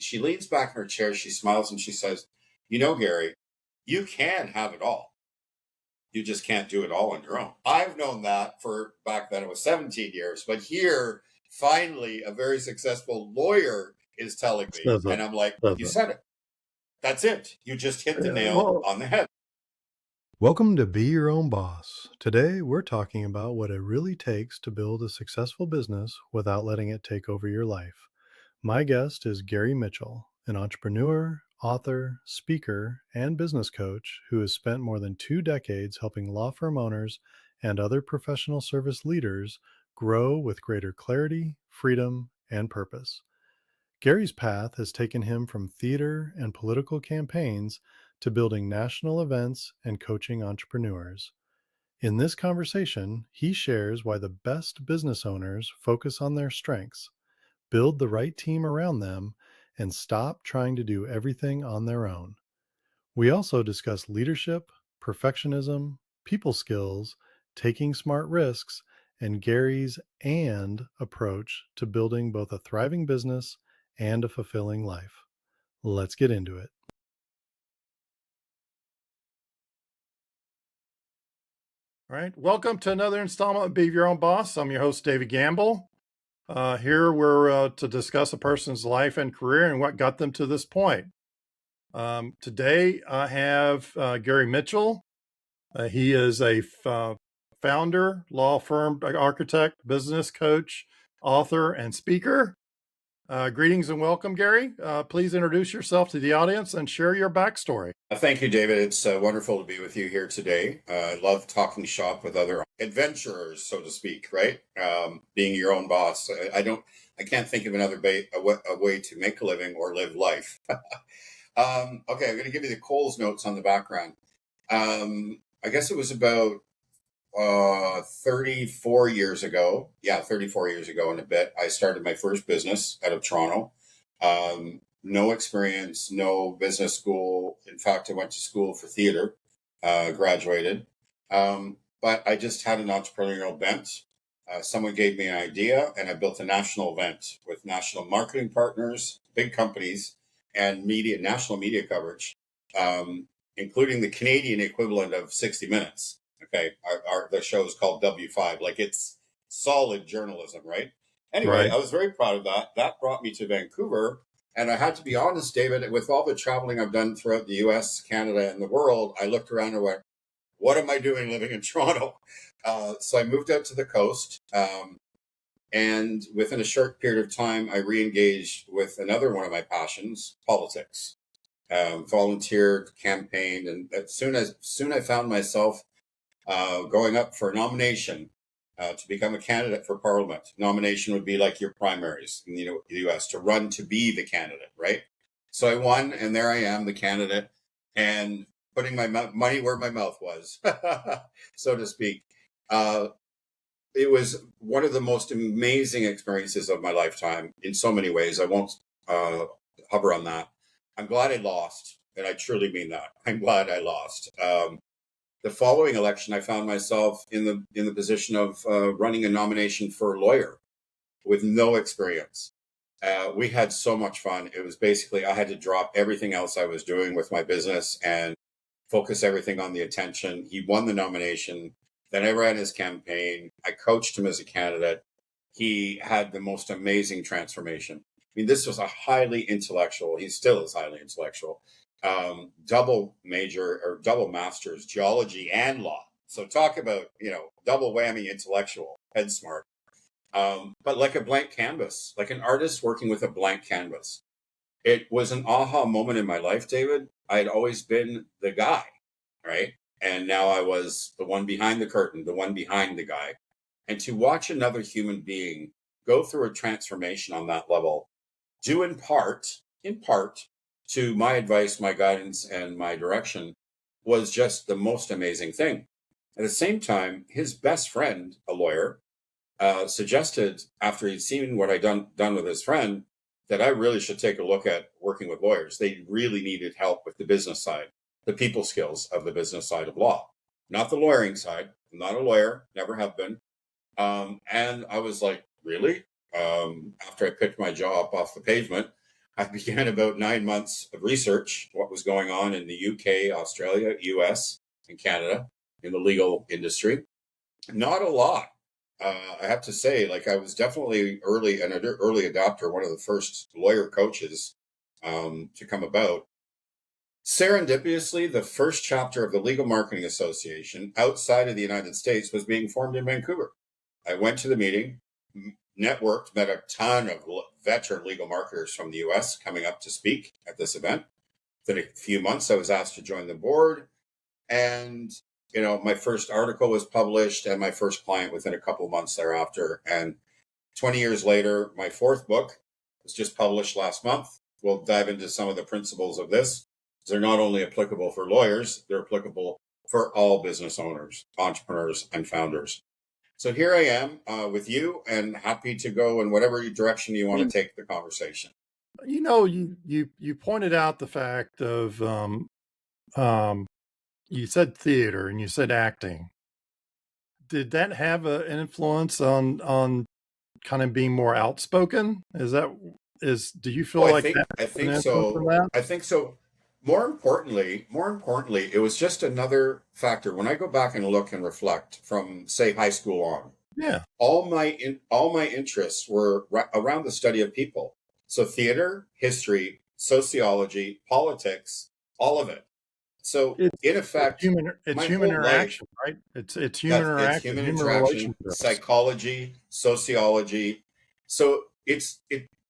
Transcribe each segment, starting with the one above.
she leans back in her chair, she smiles, and she says, "You know, Gary, you can have it all. You just can't do it all on your own." I've known that for back then it was 17 years, but here, finally, a very successful lawyer is telling me, Love and it. I'm like, Love "You it. said it. That's it. You just hit the nail Well, on the head." welcome to Be Your Own Boss. Today, we're talking about what it really takes to build a successful business without letting it take over your life. My guest is Gary Mitchell, an entrepreneur, author, speaker, and business coach who has spent more than 2 decades helping law firm owners and other professional service leaders grow with greater clarity, freedom, and purpose. Gary's path has taken him from theater and political campaigns to building national events and coaching entrepreneurs. In this conversation, he shares why the best business owners focus on their strengths, build the right team around them, and stop trying to do everything on their own. We also discuss leadership, perfectionism, people skills, taking smart risks, and Gary's and approach to building both a thriving business and a fulfilling life. Let's get into it. All right. Welcome to another installment of Be Your Own Boss. I'm your host, David Gamble. Here we're to discuss a person's life and career and what got them to this point. Today I have Gary Mitchell. He is a founder, law firm architect, business coach, author, and speaker. Greetings and welcome, Gary. Please introduce yourself to the audience and share your backstory. Thank you, David. It's wonderful to be with you here today. I love talking shop with other adventurers, so to speak, right? Being your own boss. I can't think of another a way to make a living or live life. Okay, I'm going to give you the Coles notes on the background. I guess it was about 34 years ago. Yeah, 34 years ago and a bit. I started my first business out of Toronto. No experience, no business school. In fact, I went to school for theater, graduated. But I just had an entrepreneurial bent. Someone gave me an idea, and I built a national event with national marketing partners, big companies, and national media coverage, including the Canadian equivalent of 60 Minutes. Okay, the show is called W5. Like, it's solid journalism, right? Anyway, Right. I was very proud of that. That brought me to Vancouver. And I had to be honest, David, with all the traveling I've done throughout the US, Canada, and the world, I looked around and went, what am I doing living in Toronto? So I moved out to the coast. And within a short period of time, I re-engaged with another one of my passions, politics. Volunteered, campaigned, and as soon I found myself going up for a nomination to become a candidate for parliament. Nomination would be like your primaries in the U.S. to run to be the candidate, right? So I won, and there I am, the candidate, and putting my money where my mouth was, so to speak. It was one of the most amazing experiences of my lifetime in so many ways. I won't hover on that. I'm glad I lost, and I truly mean that. I'm glad I lost. The following election, I found myself in the position of running a nomination for a lawyer with no experience. We had so much fun. It was basically I had to drop everything else I was doing with my business and focus everything on the attention. He won the nomination. Then I ran his campaign. I coached him as a candidate. He had the most amazing transformation. I mean, this was a highly intellectual. He still is highly intellectual. Double major or double masters, geology and law. So talk about, double whammy intellectual, head smart. But like a blank canvas, like an artist working with a blank canvas. It was an aha moment in my life, David. I had always been the guy, right? And now I was the one behind the curtain, the one behind the guy. And to watch another human being go through a transformation on that level, due in part to my advice, my guidance, and my direction, was just the most amazing thing. At the same time, his best friend, a lawyer, suggested after he'd seen what I'd done with his friend that I really should take a look at working with lawyers. They really needed help with the business side, the people skills of the business side of law, not the lawyering side. I'm not a lawyer, never have been. And I was like, really? After I picked my jaw up off the pavement, I began about 9 months of research, what was going on in the UK, Australia, US, and Canada in the legal industry. Not a lot. I have to say, like I was definitely an early adopter, one of the first lawyer coaches to come about. Serendipitously, the first chapter of the Legal Marketing Association outside of the United States was being formed in Vancouver. I went to the meeting, networked, met a ton of veteran legal marketers from the US coming up to speak at this event. Within a few months, I was asked to join the board. And, my first article was published and my first client within a couple of months thereafter. And 20 years later, my fourth book was just published last month. We'll dive into some of the principles of this. They're not only applicable for lawyers, they're applicable for all business owners, entrepreneurs, and founders. So here I am with you and happy to go in whatever direction you want to take the conversation. You pointed out the fact of you said theater and you said acting. Did that have an influence on kind of being more outspoken? Do you feel Well, like that I had an think influence on so. that? I think so. More importantly, it was just another factor. When I go back and look and reflect from, say, high school on, Yeah. all my interests were around the study of people. So theater, history, sociology, politics, all of it. So It's in it's effect, it's my human whole life, interaction, right? It's human that it's interaction, human human interaction, relationships. psychology, sociology. So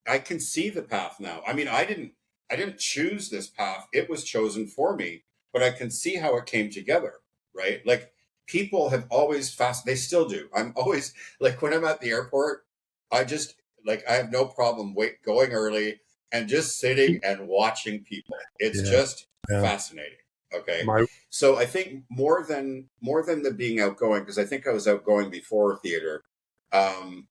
I can see the path now. I mean, I didn't choose this path. It was chosen for me, but I can see how it came together, right? Like people have always they still do. I'm always like when I'm at the airport, I just I have no problem going early and just sitting and watching people. It's Yeah, just yeah. fascinating. Okay. My So I think more than the being outgoing, because I think I was outgoing before theater. Um,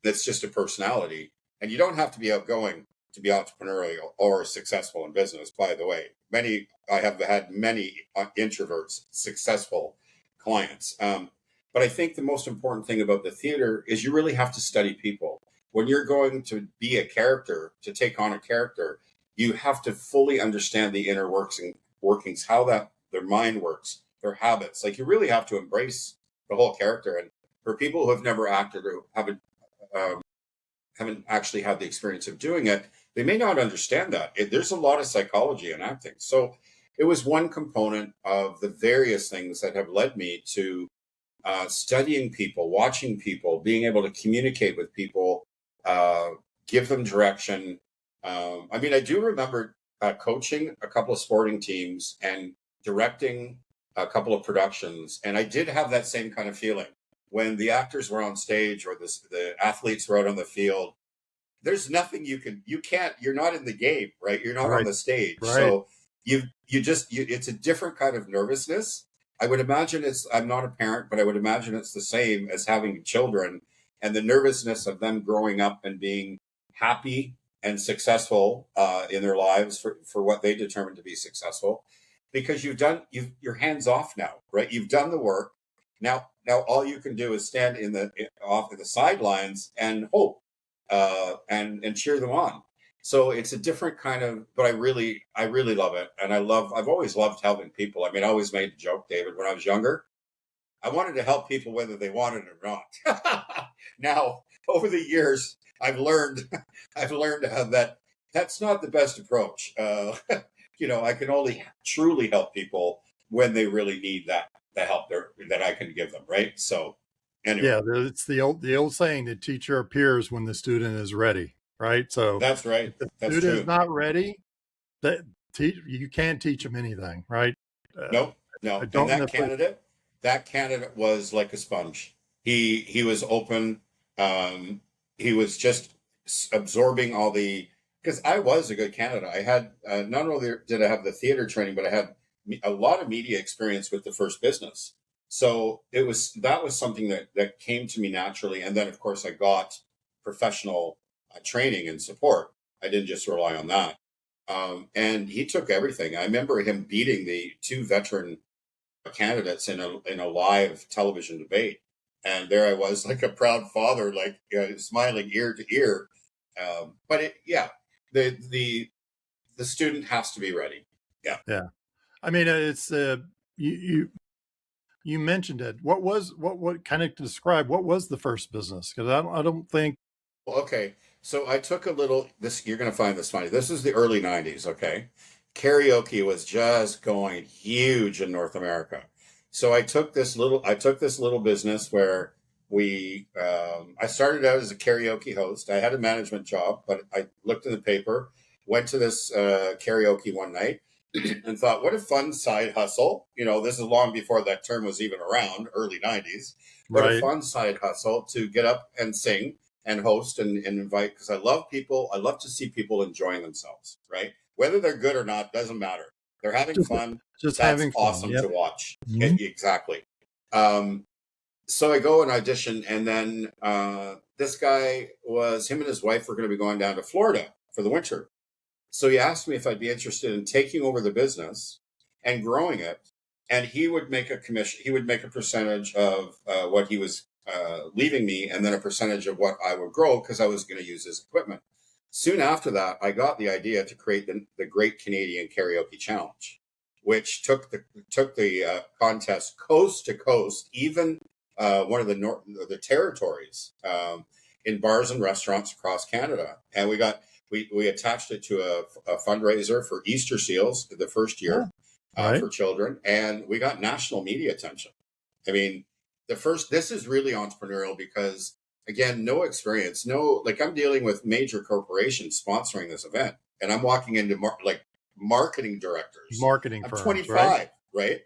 that's just a personality, and you don't have to be outgoing to be entrepreneurial or successful in business. By the way, I have had many introverts successful clients. But I think the most important thing about the theater is you really have to study people. When you're going to be a character, to take on a character, you have to fully understand the inner workings, how their mind works, their habits. Like you really have to embrace the whole character. And for people who have never acted or um, haven't actually had the experience of doing it, they may not understand that. There's a lot of psychology in acting. So it was one component of the various things that have led me to studying people, watching people, being able to communicate with people, uh, give them direction. I mean, I do remember coaching a couple of sporting teams and directing a couple of productions, and I did have that same kind of feeling when the actors were on stage or the athletes were out on the field. There's nothing you're not in the game, right? You're not on right, the stage. right. So it's a different kind of nervousness. I would imagine I'm not a parent, but I would imagine it's the same as having children and the nervousness of them growing up and being happy and successful in their lives for what they determine to be successful, because you're hands off now, right? You've done the work. Now all you can do is stand off of the sidelines and hope and cheer them on. So it's a different kind of, but I really love it, and I've always loved helping people. I mean, I always made the joke, David, when I was younger, I wanted to help people whether they wanted it or not. Now, over the years, I've learned, I've learned that that's not the best approach. I can only truly help people when they really need the help that I can give them, right? So, anyway, Yeah, it's the old saying to teach your peers when the student is ready, right? So that's right. if the That's student is true. not ready, that you can't teach them anything, right? Uh, Nope, I no. And don't necessarily. that candidate was like a sponge. He was open. Um, he was just absorbing all the, because I was a good candidate. I had not only did I have the theater training, but I had a lot of media experience with the first business. So that was something that came to me naturally. And then of course I got professional training and support. I didn't just rely on that. And he took everything. I remember him beating the two veteran candidates in a live television debate, and there I was, like a proud father, like smiling ear to ear. But yeah. The student has to be ready. Yeah. Yeah. I mean, it's you mentioned it. What kind of describe what was the first business? Because I don't think. Well, okay. So I took a little, this, you're going to find this funny. This is the early 90s, okay? Karaoke was just going huge in North America. So I took this little business where I started out as a karaoke host. I had a management job, but I looked in the paper, went to this karaoke one night and thought, what a fun side hustle. This is long before that term was even around, early 90s. What a Right. fun side hustle to get up and sing and host and invite, because I love people. I love to see people enjoying themselves, right? Whether they're good or not doesn't matter. They're having Just fun. just That's having fun. awesome Yep. to watch. Mhm. Exactly. So I go and audition, and then this guy him and his wife were going to be going down to Florida for the winter. So he asked me if I'd be interested in taking over the business and growing it. And he would make a commission. He would make a percentage of what he was leaving me, and then a percentage of what I would grow, because I was going to use his equipment. Soon after that, I got the idea to create the Great Canadian Karaoke Challenge, which took the contest coast to coast, even one of the territories, in bars and restaurants across Canada. And we attached it to a fundraiser for Easter seals the first year, Right. for children, and we got national media attention. I mean, this is really entrepreneurial because, again, no experience, like I'm dealing with major corporations sponsoring this event, and I'm walking into marketing directors. Marketing I'm firms. Right. 25, right?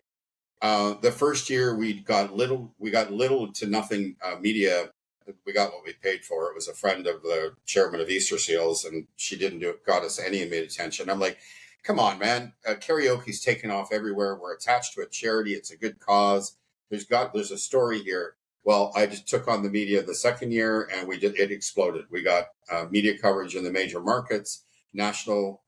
The first year we got little to nothing media. We got what we paid for. It was a friend of the chairman of Easter Seals, and she didn't got us any immediate attention. I'm like, come on, man. Karaoke's taken off everywhere. We're attached to a charity. It's a good cause. There's a story here. Well, I just took on the media the second year, and it exploded. We got media coverage in the major markets, national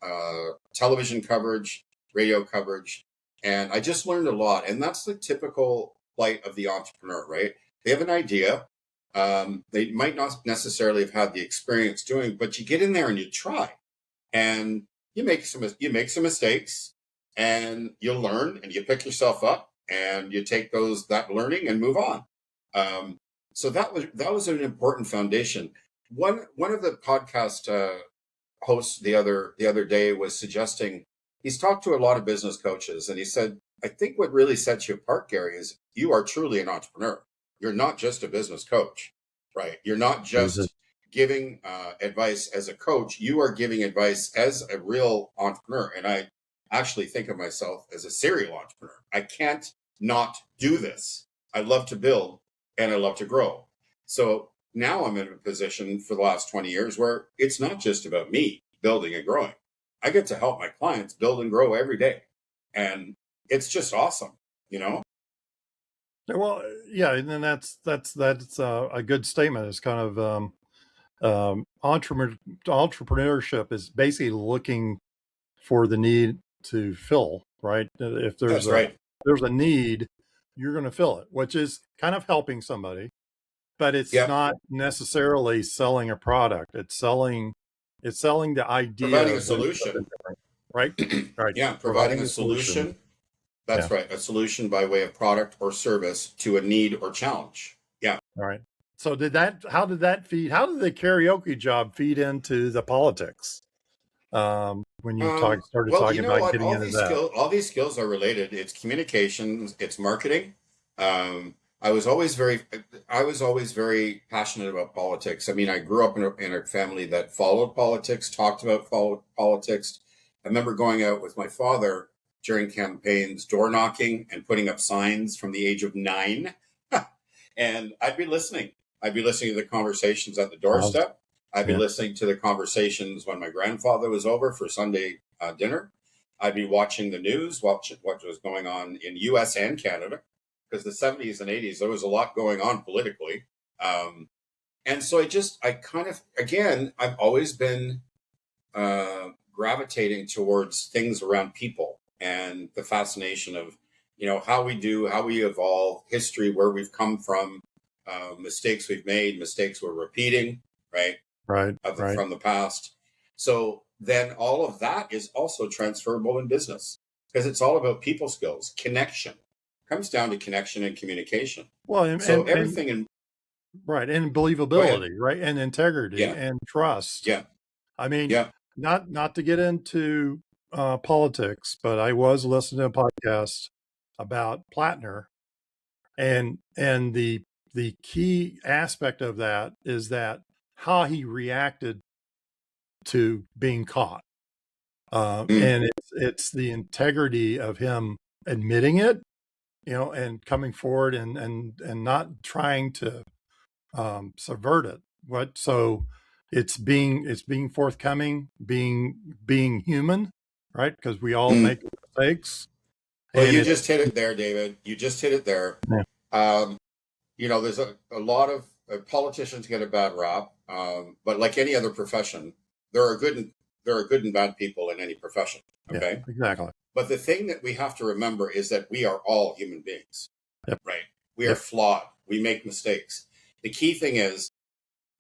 television coverage, radio coverage. And I just learned a lot. And that's the typical plight of the entrepreneur, right? They have an idea. They might not necessarily have had the experience doing, but you get in there and you try, and you make some mistakes, and you learn, and you pick yourself up, and you take that learning and move on. So that was an important foundation. One of the podcast host the other day was suggesting, he's talked to a lot of business coaches, and he said, I think what really sets you apart, Gary, is you are truly an entrepreneur. You're not just a business coach, right? You're not just giving advice as a coach. You are giving advice as a real entrepreneur. And I actually think of myself as a serial entrepreneur. I can't not do this. I love to build, and I love to grow. So now I'm in a position for the last 20 years where it's not just about me building and growing. I get to help my clients build and grow every day. And it's just awesome, you know? Well, yeah, and then that's a good statement. It's kind of entrepreneurship is basically looking for the need to fill, right? If That's right. there's a need, you're going to fill it, which is kind of helping somebody, but it's Yeah. not necessarily selling a product. It's selling the idea, Providing a solution. right? Right. Yeah. Providing a solution. That's right. A solution by way of product or service to a need or challenge. Yeah. All right. So how did how did the karaoke job feed into the politics? When you started Well, you talking know about what? getting into that. All these skills are related. It's communications, it's marketing. I was always very passionate about politics. I mean, I grew up in a family that followed politics, talked about politics. I remember going out with my father during campaigns, door knocking and putting up signs from the age of 9. And I'd be listening. I'd be listening to the conversations at the doorstep. I'd be listening to the conversations when my grandfather was over for Sunday dinner. I'd be watching the news, what was going on in U.S. and Canada, because the 70s and 80s, there was a lot going on politically. And so I've always been gravitating towards things around people and the fascination of, how we evolve, history, where we've come from, mistakes we've made, mistakes we're repeating, right? Right. From the past. So then all of that is also transferable in business because it's all about people skills, connection. It comes down to connection and communication. Well, So everything in right, and go ahead. believability, right, and integrity Yeah, and trust. yeah, I mean, yeah. not to get into politics, but I was listening to a podcast about Plattner, and the key aspect of that is that how he reacted to being caught, Mm. and it's the integrity of him admitting it, and coming forward and not trying to subvert it. What so it's being forthcoming, being human, right? Because we all Mm. make mistakes, Well, and you it's just hit it there, David. You just hit it there. yeah, Um, there's a lot of politicians get a bad rap, but like any other profession, there are good and there are good and bad people in any profession. yeah, Okay, exactly. but the thing that we have to remember is that we are all human beings, Yep, right? We are yep, flawed. We make mistakes. The key thing is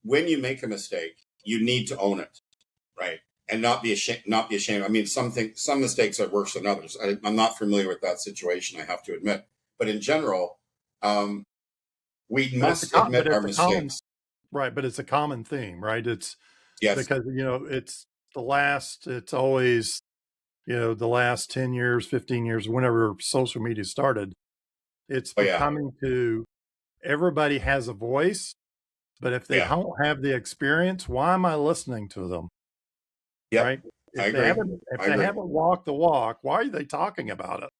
when you make a mistake, you need to own it, right? And not be ashamed. Not be ashamed. I mean, some mistakes are worse than others. I'm not familiar with that situation. I have to admit, but in general, um, we but it's a must com- but admit our it's a common mistakes. right, but it's a common theme, right? It's Yes. because it's always the last 10 years, 15 years, whenever social media started, it's Oh yeah. becoming to everybody has a voice, but if they Yeah. don't have the experience, why am I listening to them? Yep. Right? I If they agree. haven't if I they agree. haven't walked the walk, why are they talking about it?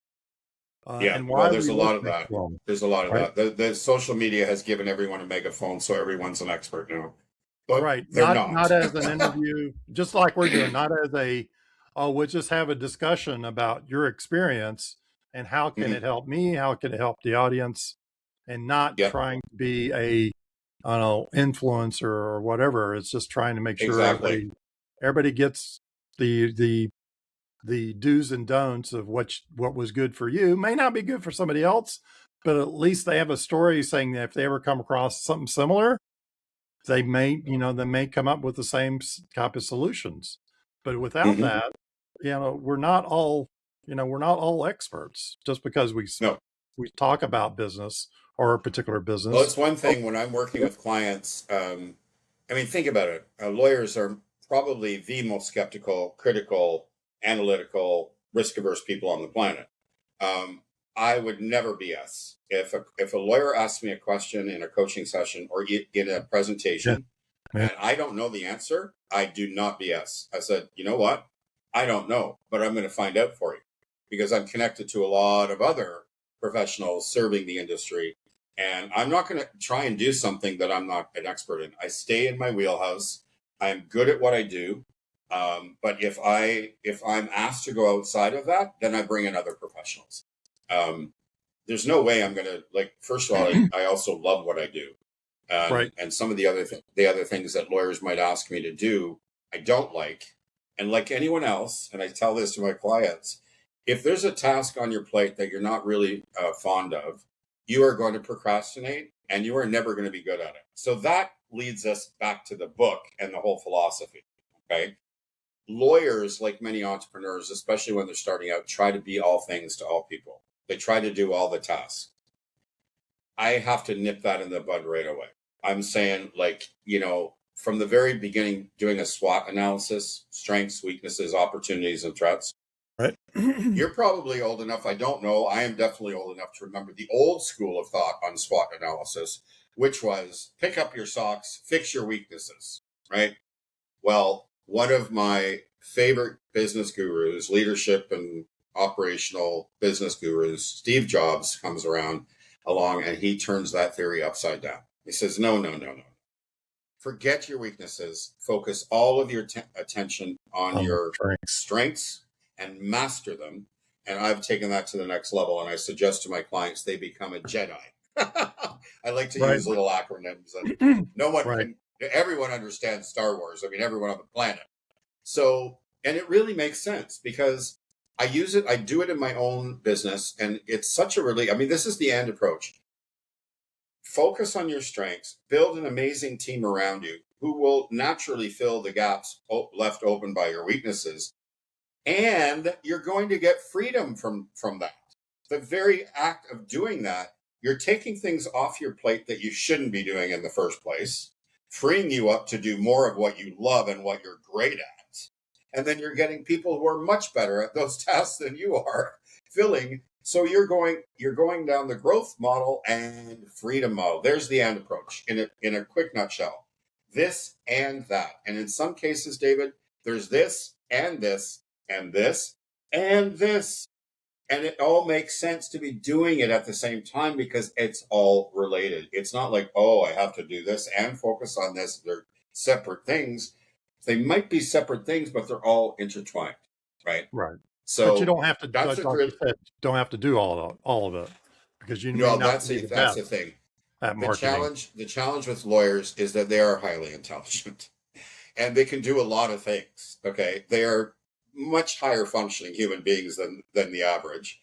Yeah. And Well, why are there's we a lot of listening that. to them? There's a lot of Right? that. The social media has given everyone a megaphone, so everyone's an expert now, but Right. they're Not not. as an interview, just like we're doing, not as oh, we'll just have a discussion about your experience and how can Mhm. it help me? How can it help the audience? And not Yep. trying to be I don't know, influencer or whatever. It's just trying to make sure Exactly. everybody gets the do's and don'ts of what was good for you. May not be good for somebody else, but at least they have a story saying that if they ever come across something similar, they may come up with the same type of solutions. But without Hmm. that, we're not all experts just because No. we talk about business or a particular Well, business. it's one Oh, thing when I'm working yep, with clients. I mean, think about it. Lawyers are probably the most skeptical, critical, analytical, risk averse people on the planet. Um, I would never BS. If a lawyer asks me a question in a coaching session or in a yeah, presentation yeah, and I don't know the answer, I do not BS. I said, you know what? I don't know, but I'm going to find out for you because I'm connected to a lot of other professionals serving the industry. And I'm not going to try and do something that I'm not an expert in. I stay in my wheelhouse. I'm good at what I do. But if I'm asked to go outside of that, then I bring in other professionals. Um, there's no way I'm going to like. First of all, I also love what I do, right. and some of the other things that lawyers might ask me to do, I don't like. And like anyone else, and I tell this to my clients, if there's a task on your plate that you're not really fond of, you are going to procrastinate, and you are never going to be good at it. So that leads us back to the book and the whole philosophy. Okay, lawyers, like many entrepreneurs, especially when they're starting out, try to be all things to all people. They try to do all the tasks. I have to nip that in the bud right away. I'm saying, like, from the very beginning, doing a SWOT analysis, strengths, weaknesses, opportunities, and threats. Right. You're probably old enough. I don't know. I am definitely old enough to remember the old school of thought on SWOT analysis, which was pick up your socks, fix your weaknesses, right? Well, one of my favorite business gurus, leadership and operational business gurus, Steve Jobs, comes around along and he turns that theory upside down. He says, no, no, no, no. Forget your weaknesses. Focus all of your attention on your Strengths. strengths and master them. And I've taken that to the next level. And I suggest to my clients they become a Jedi. I like to Right. use little acronyms, and no one Right. can, everyone understands Star Wars. I mean, everyone on the planet. So, and it really makes sense because I use it, I do it in my own business, and it's such a relief. I mean, this is the end approach. focus on your strengths, build an amazing team around you who will naturally fill the gaps left open by your weaknesses, and you're going to get freedom from that. The very act of doing that, you're taking things off your plate that you shouldn't be doing in the first place, freeing you up to do more of what you love and what you're great at. And then you're getting people who are much better at those tasks than you are filling. So you're going down the growth model and freedom model. There's the and approach in a quick nutshell. This and that. And in some cases, David, there's this and this and this and this. And it all makes sense to be doing it at the same time because it's all related. It's not like, oh, I have to do this and focus on this. They're separate things. They might be separate things, but they're all intertwined, right? Right. But you So don't have to, that's like a you said, don't have to do all of it because you may no, not that's be a the that's the best thing. at The marketing. challenge with lawyers is that they are highly intelligent and they can do a lot of things. Okay. They are much higher functioning human beings than the average.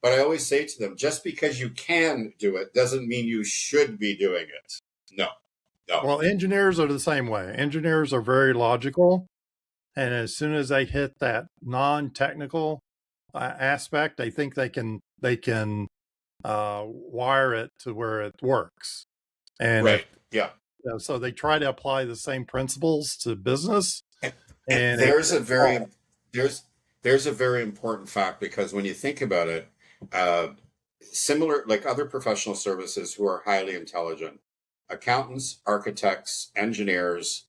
But I always say to them, just because you can do it doesn't mean you should be doing it. No, no. Well, engineers are the same way. Engineers are very logical. And as soon as they hit that non-technical aspect, they think they can wire it to where it works. And if Right. Yeah. so, they try to apply the same principles to business, And, and and it falls. there's there's a very important fact because when you think about it, uh, similar like other professional services who are highly intelligent, accountants, architects, engineers,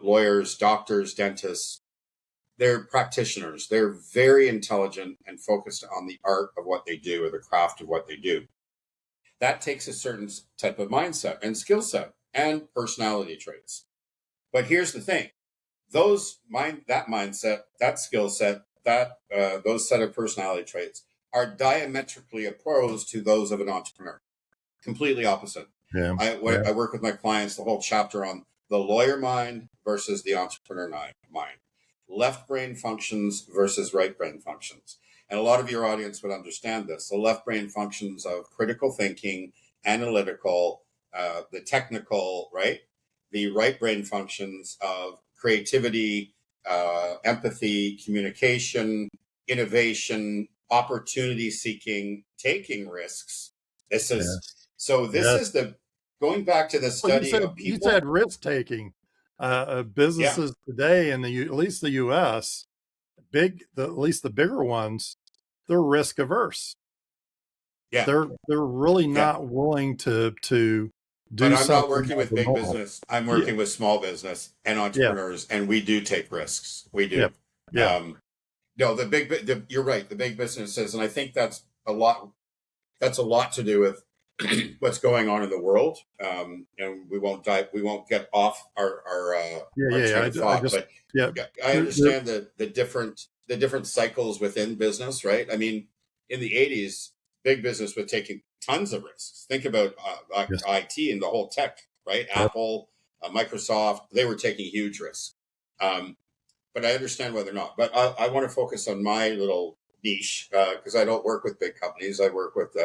lawyers, doctors, dentists, they're practitioners. They're very intelligent and focused on the art of what they do or the craft of what they do. That takes a certain type of mindset and skill set and personality traits. But here's the thing: that mindset, that skill set, that those set of personality traits are diametrically opposed to those of an entrepreneur. Completely opposite. Yeah, I yeah, work with my clients the whole chapter on the lawyer mind versus the entrepreneur mind, left brain functions versus right brain functions. And a lot of your audience would understand this. The left brain functions of critical thinking, analytical, the technical, right? The right brain functions of creativity, empathy, communication, innovation, opportunity seeking, taking risks. This is yes, so. This yes. is the going back to the Well, study of you said people. risk taking. Yeah, Businesses today in at least the U.S. At least the bigger ones, they're risk averse. yeah, They're really yeah. not willing to But do I'm not something working with big abnormal. business. I'm Yeah, working with small business and yeah, entrepreneurs, and we do take risks. We yeah, do. yeah, Um, no, you're right. The big businesses, and I think that's a lot. That's a lot to do with what's going on in the world. And we won't dive. We won't get off yeah, our yeah. train of I thought. just But yeah. yeah, I understand the different cycles within business, right? I mean, in the '80s, big business was taking tons of risks. Think about Yes. IT and the whole tech, right? Yep. Apple, Microsoft, they were taking huge risks. Um, but I understand whether or not. But I want to focus on my little niche because I don't work with big companies. I work with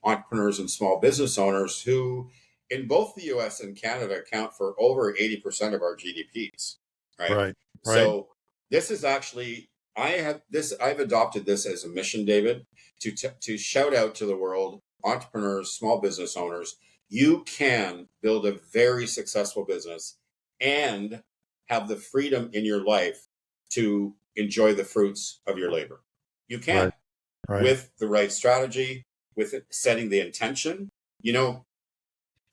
entrepreneurs and small business owners who, in both the U.S. and Canada, account for over 80% of our GDPs. Right. Right. Right. So this is actually I've adopted this as a mission, David, to shout out to the world, entrepreneurs, small business owners. You can build a very successful business and have the freedom in your life to enjoy the fruits of your labor. You Right. can Right. with the right strategy, with setting the intention. You know,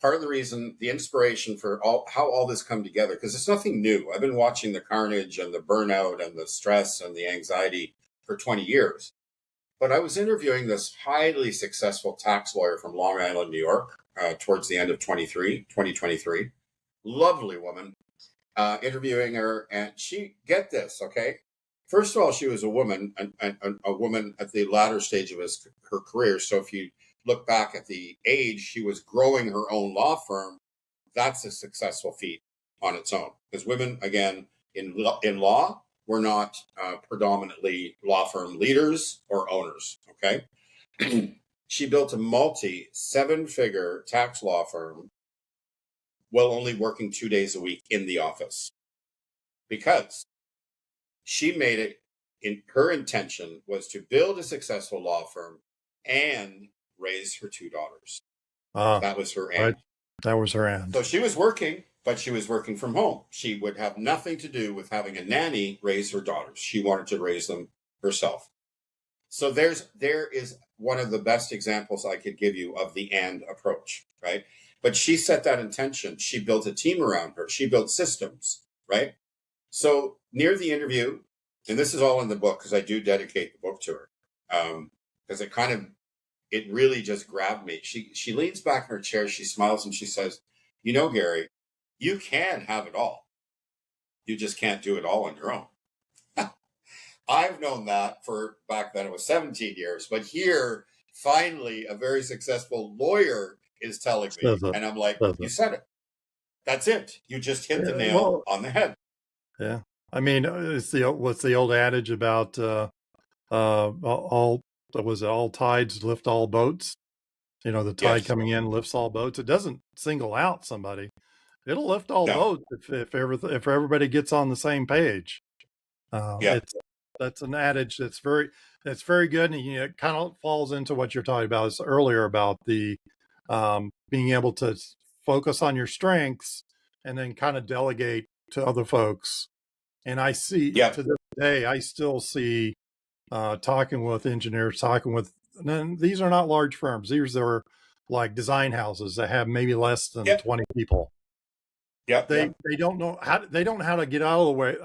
part of the reason, the inspiration for how all this come together, because it's nothing new. I've been watching the carnage and the burnout and the stress and the anxiety for 20 years. But I was interviewing this highly successful tax lawyer from Long Island, New York, towards the end of 2023. Lovely woman, interviewing her, and get this, okay? First of all, she was a woman, and a woman at the latter stage of her career. So if you look back at the age, she was growing her own law firm. That's a successful feat on its own. Because women, again, in law, were not predominantly law firm leaders or owners. Okay, She built a multi 7-figure tax law firm while only working 2 days a week in the office because she made it in her intention was to build a successful law firm and raise her 2 daughters. Ah, That was her right. end. That was her end. So she was working, but she was working from home. She would have nothing to do with having a nanny raise her daughters. She wanted to raise them herself. So there is one of the best examples I could give you of the and approach, right? But she set that intention. She built a team around her. She built systems, right? So near the interview, and this is all in the book because I do dedicate the book to her, because it really just grabbed me. She leans back in her chair, she smiles, and she says, "You know, Gary, you can have it all. You just can't do it all on your own." I've known that for back then it was 17 years, but here finally a very successful lawyer is telling me, Says it. and I'm like, Says "You it. said it. That's it. You just hit the nail Well, on the head." yeah. I mean, it's what's the old adage about all was it all tides lift all boats? You know, the tide Yes. coming in lifts all boats. It doesn't single out somebody. It'll lift all No. boats if everybody gets on the same page. Yeah. That's an adage that's very good, and it kind of falls into what you're talking about earlier about the being able to focus on your strengths and then kind of delegate to other folks. And I see Yeah. to this day, I still see talking with engineers, and these are not large firms. These are like design houses that have maybe less than Yep. 20 people. Yep. Yep. They don't know how to get out of the way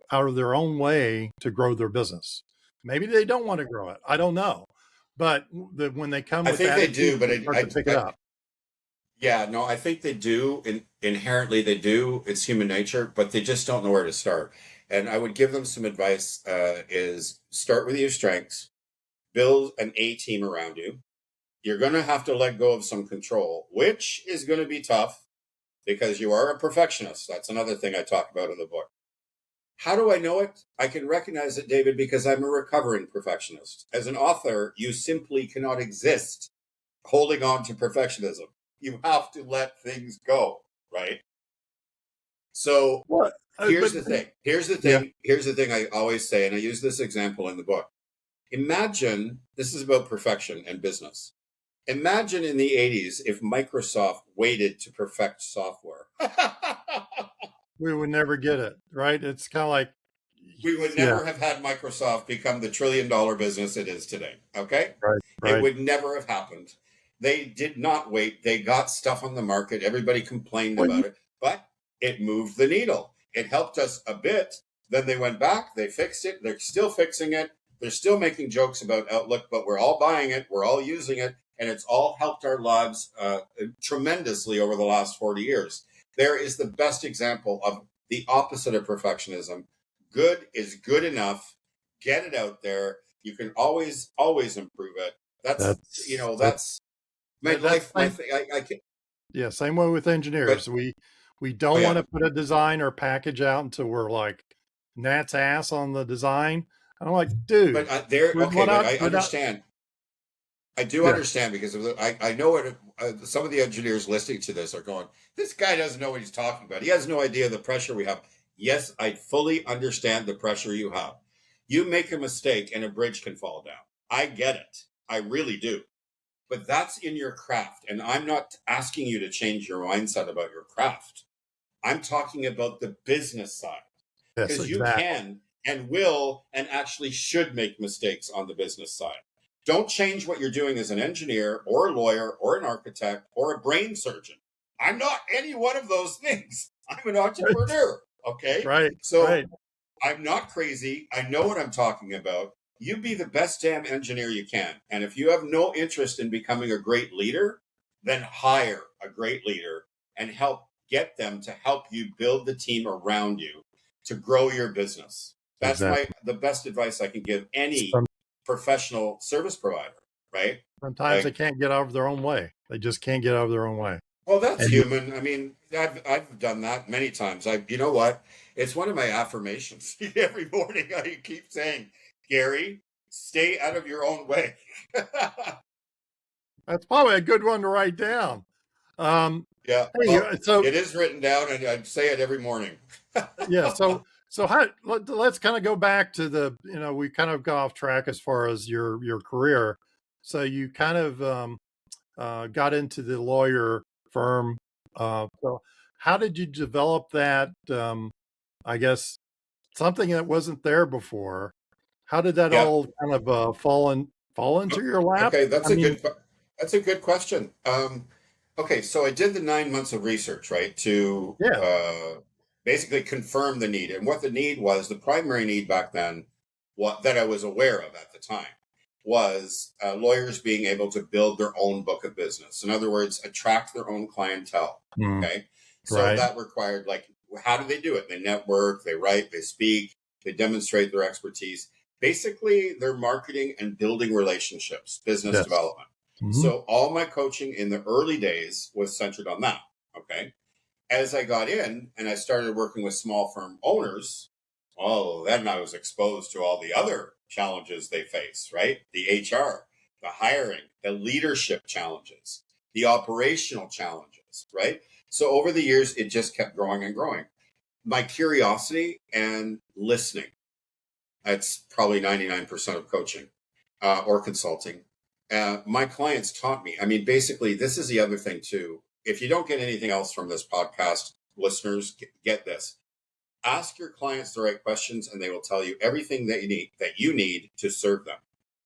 out of their own way to grow their business. Maybe they don't want to grow it. I don't know. But when they come I with think they do, attitude, but they start to pick it up. yeah, no, I think they do. Inherently, they do. It's human nature, but they just don't know where to start. And I would give them some advice: is start with your strengths, build an A team around you. You're going to have to let go of some control, which is going to be tough because you are a perfectionist. That's another thing I talk about in the book. How do I know it? I can recognize it, David, because I'm a recovering perfectionist. As an author, you simply cannot exist holding on to perfectionism. You have to let things go, right? So What? here's But the thing. Here's the yeah, thing. Here's the thing I always say, and I use this example in the book. Imagine this is about perfection and business. Imagine in the 80s if Microsoft waited to perfect software. we would never get it, right? It's kind of like, We would yeah, never have had Microsoft become the $1 trillion business it is today. Okay? right, It right. would never have happened. They did not wait. They got stuff on the market. Everybody complained Well, about it, but it moved the needle. It helped us a bit. Then they went back. They fixed it. They're still fixing it. They're still making jokes about Outlook, but we're all buying it. We're all using it. And it's all helped our lives tremendously over the last 40 years. There is the best example of the opposite of perfectionism. Good is good enough. Get it out there. You can always improve it. That's that's that's my that's life. My thing. I can. yeah, same way with But engineers. We oh don't want yeah. to put a design or package out until we're like Nat's ass on the design. I'm like, dude, But there. Okay. But I put out, understand. I do yeah, understand because I know what some of the engineers listening to this are going. This guy doesn't know what he's talking about. He has no idea the pressure we have. Yes, I fully understand the pressure you have. You make a mistake and a bridge can fall down. I get it. I really do. But that's in your craft. And I'm not asking you to change your mindset about your craft. I'm talking about the business side yes, because you exactly. can and will and actually should make mistakes on the business side. Don't change what you're doing as an engineer or a lawyer or an architect or a brain surgeon. I'm not any one of those things. I'm an entrepreneur. Okay. Right, So right. I'm not crazy. I know what I'm talking about. You be the best damn engineer you can. And if you have no interest in becoming a great leader, then hire a great leader and help get them to help you build the team around you to grow your business. That's Exactly. the best advice I can give any Some, professional service provider, right? Sometimes they Like, can't get out of their own way. They just can't get out of their own way. well, that's And human. I mean, I've done that many times. You know what? It's one of my affirmations. Every morning I keep saying, Gary, stay out of your own way. That's probably a good one to write down. Um, Yeah. hey, Well, so it is written down, and I say it every morning. yeah, so let's kind of go back to we kind of got off track as far as your career. So you kind of got into the lawyer firm. So how did you develop that? I guess something that wasn't there before. How did that Yeah. all kind of fall into your lap? Okay, I mean, that's a good question. Okay, so I did the 9 months of research, right, to yeah. basically confirm the need. And what the need was, the primary need back then, what that I was aware of at the time, was lawyers being able to build their own book of business. In other words, attract their own clientele. Mm, Okay, so right. that required, like, how do they do it? They network, they write, they speak, they demonstrate their expertise. Basically, they're marketing and building relationships, business Yes. development. Hmm. So all my coaching in the early days was centered on that. Okay. As I got in and I started working with small firm owners, oh, then I was exposed to all the other challenges they face, right? The HR, the hiring, the leadership challenges, the operational challenges, right? So over the years, it just kept growing and growing. My curiosity and listening, that's probably 99% of coaching or consulting. My clients taught me. I mean, basically, this is the other thing too. If you don't get anything else from this podcast, listeners, get this. Ask your clients the right questions, and they will tell you everything that you need to serve them.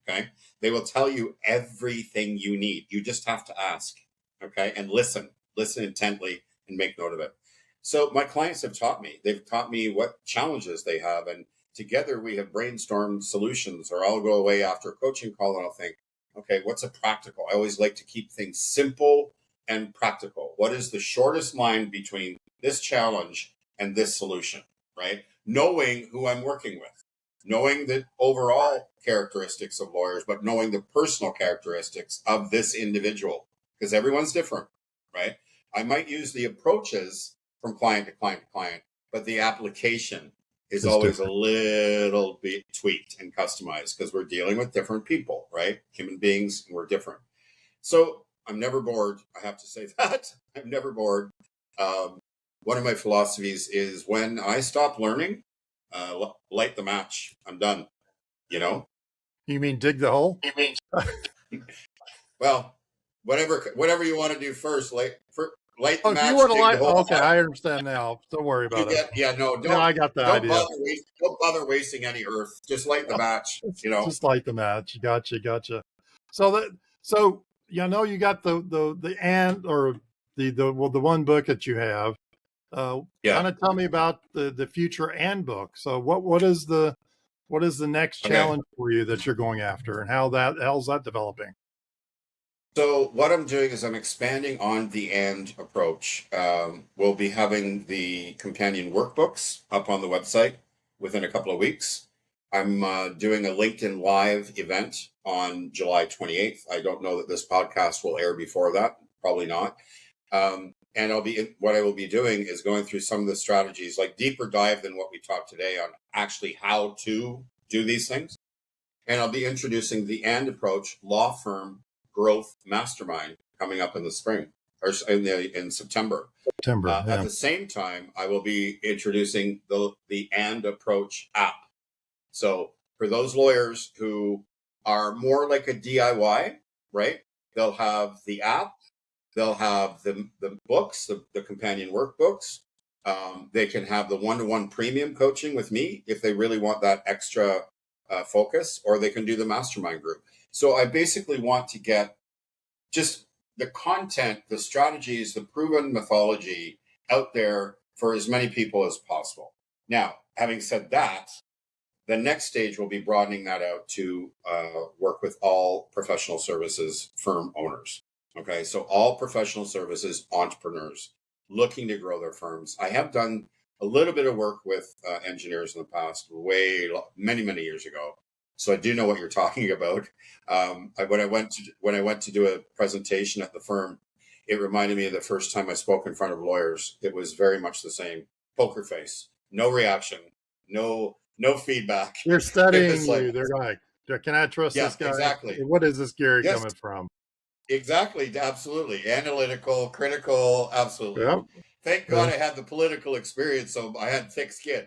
Okay, they will tell you everything you need. You just have to ask. Okay, and listen intently, and make note of it. So my clients have taught me. They've taught me what challenges they have, and together we have brainstormed solutions. Or I'll go away after a coaching call and I'll think, okay, what's a practical? I always like to keep things simple and practical. What is the shortest line between this challenge and this solution, right? Knowing who I'm working with, knowing the overall characteristics of lawyers, but knowing the personal characteristics of this individual, because everyone's different, right? I might use the approaches from client to client to client, but the application is It's always a different. little bit tweaked and customized because we're dealing with different people, right? Human beings, and we're different. So I'm never bored. I have to say that. I'm never bored. Um, One of my philosophies is when I stop learning, light the match. I'm done, you know? You mean dig the hole? Well, whatever you want to do first, light the Oh, if you match, want to dig the light, hole. okay, I understand now. Don't worry You about it. get, yeah, no, Yeah, I got the idea. don't bother wasting any earth. Just light the match, It's you know? just light the match. Gotcha, gotcha. So so you know, you got the and or the one book that you have. Yeah. Kind of tell me about the future and book. So what is the next Okay. challenge for you that you're going after, and how's that developing? So what I'm doing is I'm expanding on the and approach. We'll be having the companion workbooks up on the website within a couple of weeks. I'm doing a LinkedIn Live event on July 28th. I don't know that this podcast will air before that. Probably not. And what I will be doing is going through some of the strategies, like deeper dive than what we talked today on actually how to do these things. And I'll be introducing the AND approach law firm growth mastermind coming up in the spring or in September. September, At yeah. the same time, I will be introducing the AND approach app. So for those lawyers who are more like a DIY, right? They'll have the app, they'll have the books, the companion workbooks. They can have the one-to-one premium coaching with me if they really want that extra focus, or they can do the mastermind group. So I basically want to get just the content, the strategies, the proven mythology out there for as many people as possible. Now, having said that, the next stage will be broadening that out to work with all professional services firm owners. Okay, so all professional services entrepreneurs looking to grow their firms. I have done a little bit of work with engineers in the past, many years ago. So I do know what you're talking about. When I went to do a presentation at the firm, it reminded me of the first time I spoke in front of lawyers. It was very much the same. Poker face, no reaction, no feedback. They're It studying was like, you. They're like, can I trust yeah, this guy? exactly. What is this Gary Yes, coming from? Exactly. Absolutely. Analytical, critical. Absolutely. Yep. Thank God Yeah. I had the political experience, so I had thick skin.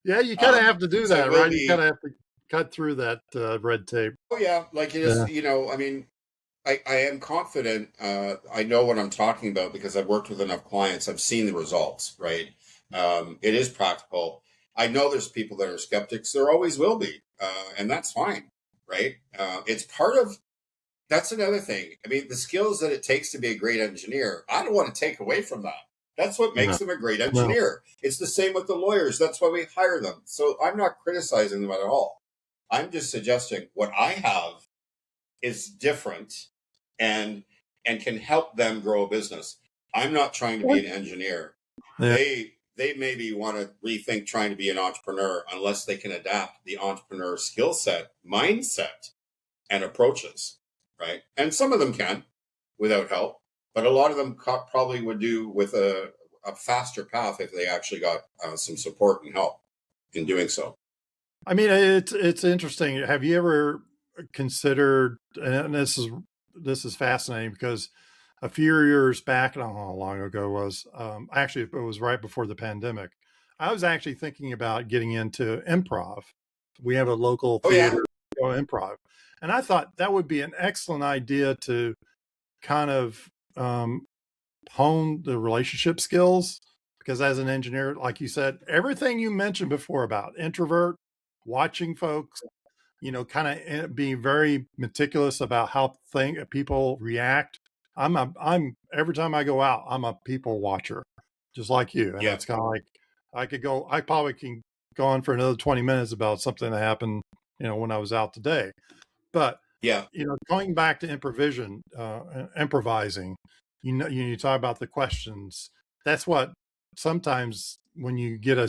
Yeah, you kind of have to do So I that, will right? You kind be. of have to cut through that red tape. Oh yeah, like you Yeah. just I mean, I am confident. I know what I'm talking about because I've worked with enough clients. I've seen the results, right? It is practical. I know there's people that are skeptics. There always will be, and that's fine, right? It's part of. That's another thing. I mean, the skills that it takes to be a great engineer, I don't want to take away from that. That's what No, makes them a great no. engineer. It's the same with the lawyers. That's why we hire them. So I'm not criticizing them at all. I'm just suggesting what I have is different and can help them grow a business. I'm not trying to be an engineer. Yeah. They maybe want to rethink trying to be an entrepreneur unless they can adapt the entrepreneur skill set, mindset, and approaches, right? And some of them can without help, but a lot of them probably would do with a faster path if they actually got some support and help in doing so. I mean, it's interesting. Have you ever considered, and this is fascinating because a few years back, I don't know how long ago it was, actually, it was right before the pandemic. I was actually thinking about getting into improv. We have a local Oh yeah, theater, improv. And I thought that would be an excellent idea to kind of hone the relationship skills. Because as an engineer, like you said, everything you mentioned before about introvert, watching folks, kind of being very meticulous about how people react. I'm every time I go out, I'm a people watcher, just like you. And yeah, it's kind of like I probably can go on for another 20 minutes about something that happened, when I was out today. But yeah. going back to improvising, you talk about the questions. That's what sometimes when you get a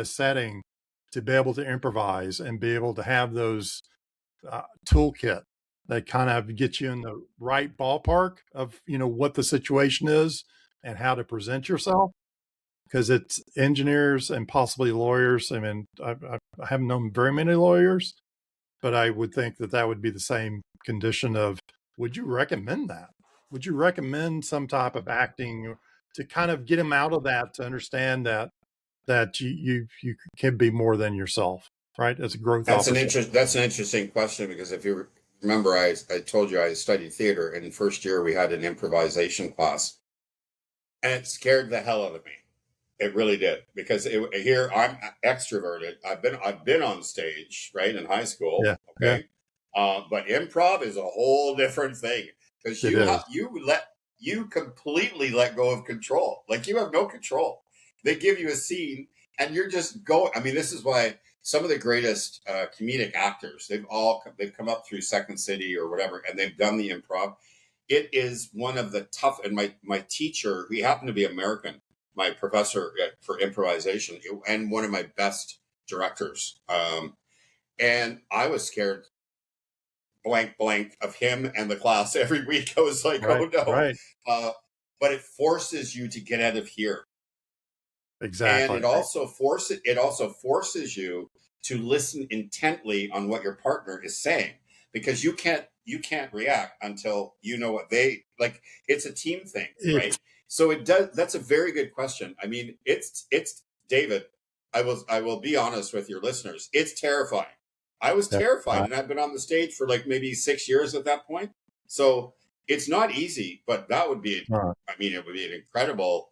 setting to be able to improvise and be able to have those toolkit that kind of get you in the right ballpark of what the situation is and how to present yourself. Because it's engineers and possibly lawyers. I mean, I haven't known very many lawyers, but I would think that that would be the same condition of, would you recommend that? Would you recommend some type of acting to kind of get him out of that, to understand that you can be more than yourself, right? As a growth opportunity. That's an interesting question because if you remember, I told you I studied theater, and in first year we had an improvisation class, and it scared the hell out of me. It really did because here I'm extroverted. I've been on stage right in high school. Yeah. Yeah, Okay, but improv is a whole different thing because it is. you completely let go of control. Like you have no control. They give you a scene and you're just going. I mean, this is why some of the greatest comedic actors they've come up through Second City or whatever, and they've done the improv. It is one of the tough. And my teacher, he happened to be American, my professor for improvisation, and one of my best directors. And I was scared blank blank of him and the class every week. I was like, Right. oh no. Right. But it forces you to get out of here. And Exactly. it also forces you to listen intently on what your partner is saying because you can't react until you know what they like. It's a team thing, It's right? So it does. That's a very good question. I mean, it's David. I will be honest with your listeners. It's terrifying. I was yeah, terrified, and I've been on the stage for like maybe 6 years at that point. So it's not easy, but that would be. uh, I mean, it would be an incredible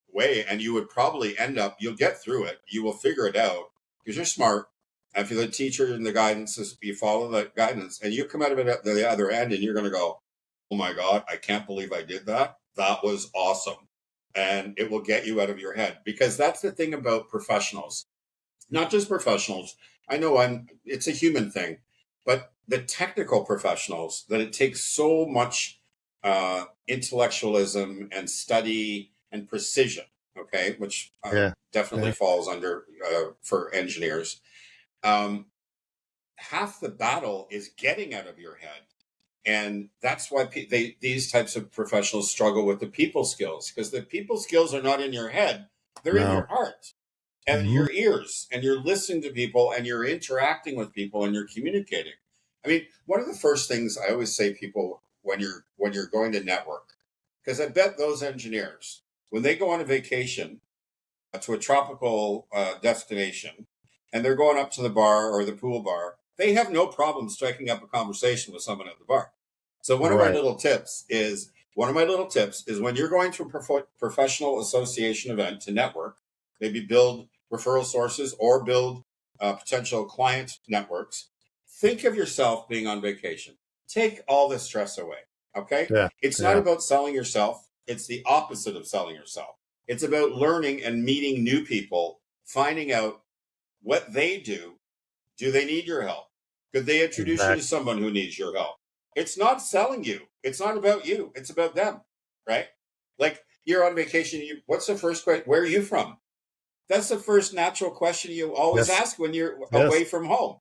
way, and you would probably end up. You'll get through it. You will figure it out because you're smart. And if you're the teacher and the guidance is you follow the guidance, and you come out of it at the other end, and you're going to go, "Oh my God, I can't believe I did that. That was awesome." And it will get you out of your head because that's the thing about professionals, not just professionals. I know it's a human thing, but the technical professionals that it takes so much intellectualism and study and precision, okay, which yeah, definitely yeah, falls under for engineers. Um, Half the battle is getting out of your head. And that's why these types of professionals struggle with the people skills because the people skills are not in your head, they're in no. your heart and Mhm. your ears, and you're listening to people and you're interacting with people and you're communicating. I mean, one of the first things I always say people when you're going to network, because I bet those engineers, when they go on a vacation to a tropical destination and they're going up to the bar or the pool bar, they have no problem striking up a conversation with someone at the bar. So Right. one of my little tips is when you're going to a professional association event to network, maybe build referral sources or build potential client networks, think of yourself being on vacation. Take all the stress away. Okay. Yeah. It's not Yeah. about selling yourself. It's the opposite of selling yourself. It's about learning and meeting new people, finding out what they do. Do they need your help? Could they introduce you to Exactly. someone who needs your help? It's not selling you. It's not about you. It's about them, right? Like you're on vacation. What's the first question? Where are you from? That's the first natural question you always Yes. ask when you're Yes. away from home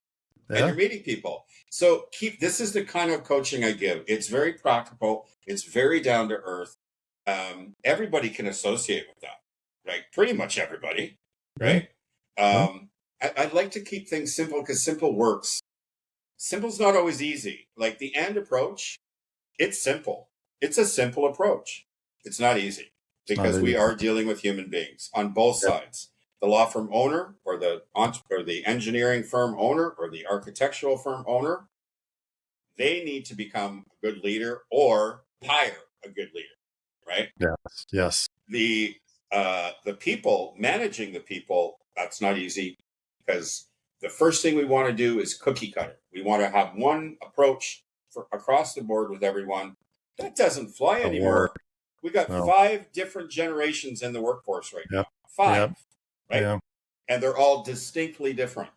and Yeah. you're meeting people. So this is the kind of coaching I give. It's very practical. It's very down to earth. Everybody can associate with that, right? Pretty much everybody, Yeah. right? Well, I'd like to keep things simple because simple works. Simple's not always easy. Like the end approach, it's simple. It's a simple approach. It's not easy it's not because easy. we are dealing with human beings on both Yep. sides. The law firm owner or the engineering firm owner or the architectural firm owner, they need to become a good leader or hire a good leader, right? Yes. Yes. The people managing the people, that's not easy because the first thing we want to do is cookie cutter. We want to have one approach for across the board with everyone. That doesn't fly The work. anymore. We got No. 5 different generations in the workforce right Yep. now. 5, Yep. right? Yeah. And they're all distinctly different.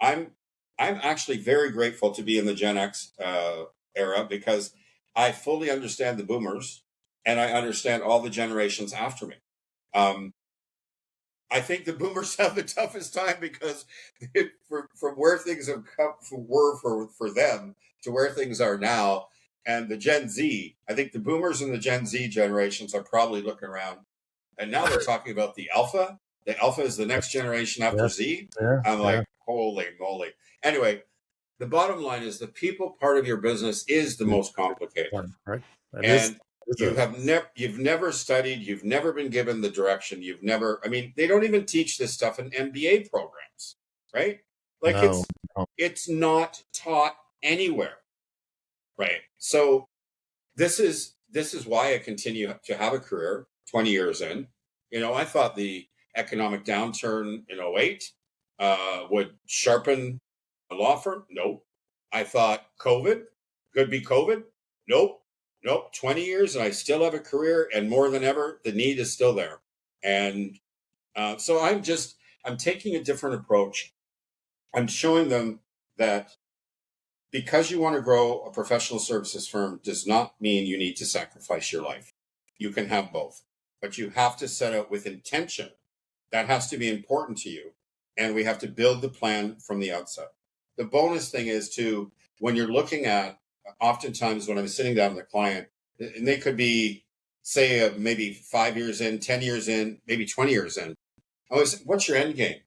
I'm I'm actually very grateful to be in the Gen X era because I fully understand the boomers and I understand all the generations after me. Um, I think the boomers have the toughest time because from where things have come for them to where things are now, and the Gen Z. I think the boomers and the Gen Z generations are probably looking around, and now they're talking about the Alpha. The Alpha is the next generation after Yes. Z. Yeah. I'm Yeah. like, holy moly! Anyway, the bottom line is the people part of your business is the most complicated, Right. That is. and Is it? you've never studied, you've never been given the direction, you've never, I mean, they don't even teach this stuff in MBA programs, right? Like No. No. it's not taught anywhere, right? So this is why I continue to have a career 20 years in. I thought the economic downturn in '08 would sharpen a law firm. Nope. I thought COVID could be COVID. Nope. Nope. 20 years and I still have a career, and more than ever, the need is still there. And so I'm taking a different approach. I'm showing them that because you want to grow a professional services firm does not mean you need to sacrifice your life. You can have both, but you have to set out with intention. That has to be important to you. And we have to build the plan from the outset. The bonus thing is to, when you're looking at, oftentimes when I'm sitting down with a client, and they could be, say, maybe 5 years in, 10 years in, maybe 20 years in. I always, what's your end game?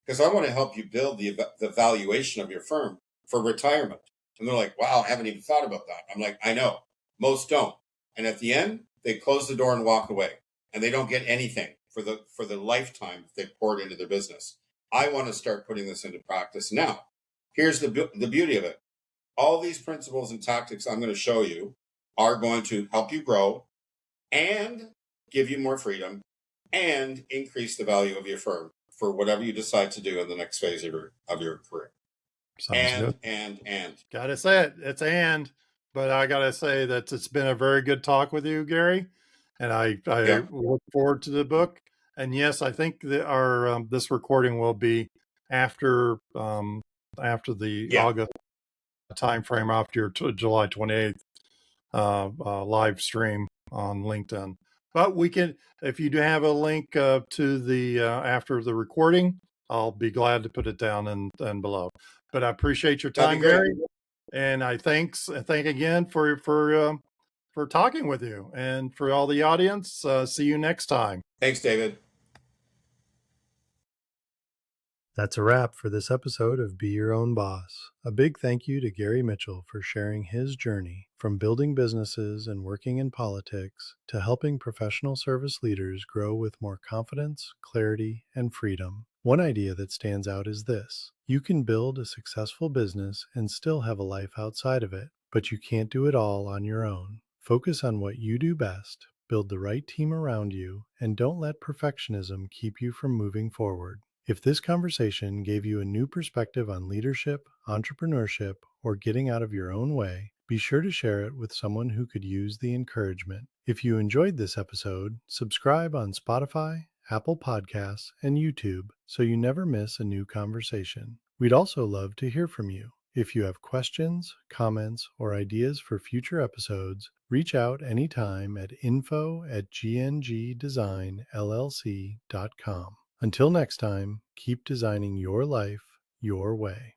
Because I want to help you build the valuation of your firm for retirement. And they're like, wow, I haven't even thought about that. I'm like, I know. Most don't. And at the end, they close the door and walk away. And they don't get anything for the lifetime they poured into their business. I want to start putting this into practice now. Here's the beauty of it. All these principles and tactics I'm going to show you are going to help you grow and give you more freedom and increase the value of your firm for whatever you decide to do in the next phase of your career. Sounds good. And Gotta say it. It's but I gotta say that it's been a very good talk with you, Gary. And I yeah, look forward to the book. And yes, I think that our this recording will be after after the yeah. August time frame, after your July 28th live stream on LinkedIn. But we can, if you do have a link to the after the recording, I'll be glad to put it down and below. But I appreciate your That'd be time, great. Gary, and I thank again for talking with you, and for all the audience. See you next time. Thanks, David. That's a wrap for this episode of Be Your Own Boss. A big thank you to Gary Mitchell for sharing his journey from building businesses and working in politics to helping professional service leaders grow with more confidence, clarity, and freedom. One idea that stands out is this: you can build a successful business and still have a life outside of it, but you can't do it all on your own. Focus on what you do best, build the right team around you, and don't let perfectionism keep you from moving forward. If this conversation gave you a new perspective on leadership, entrepreneurship, or getting out of your own way, be sure to share it with someone who could use the encouragement. If you enjoyed this episode, subscribe on Spotify, Apple Podcasts, and YouTube so you never miss a new conversation. We'd also love to hear from you. If you have questions, comments, or ideas for future episodes, reach out anytime at info@gnggdesignllc.com. Until next time, keep designing your life your way.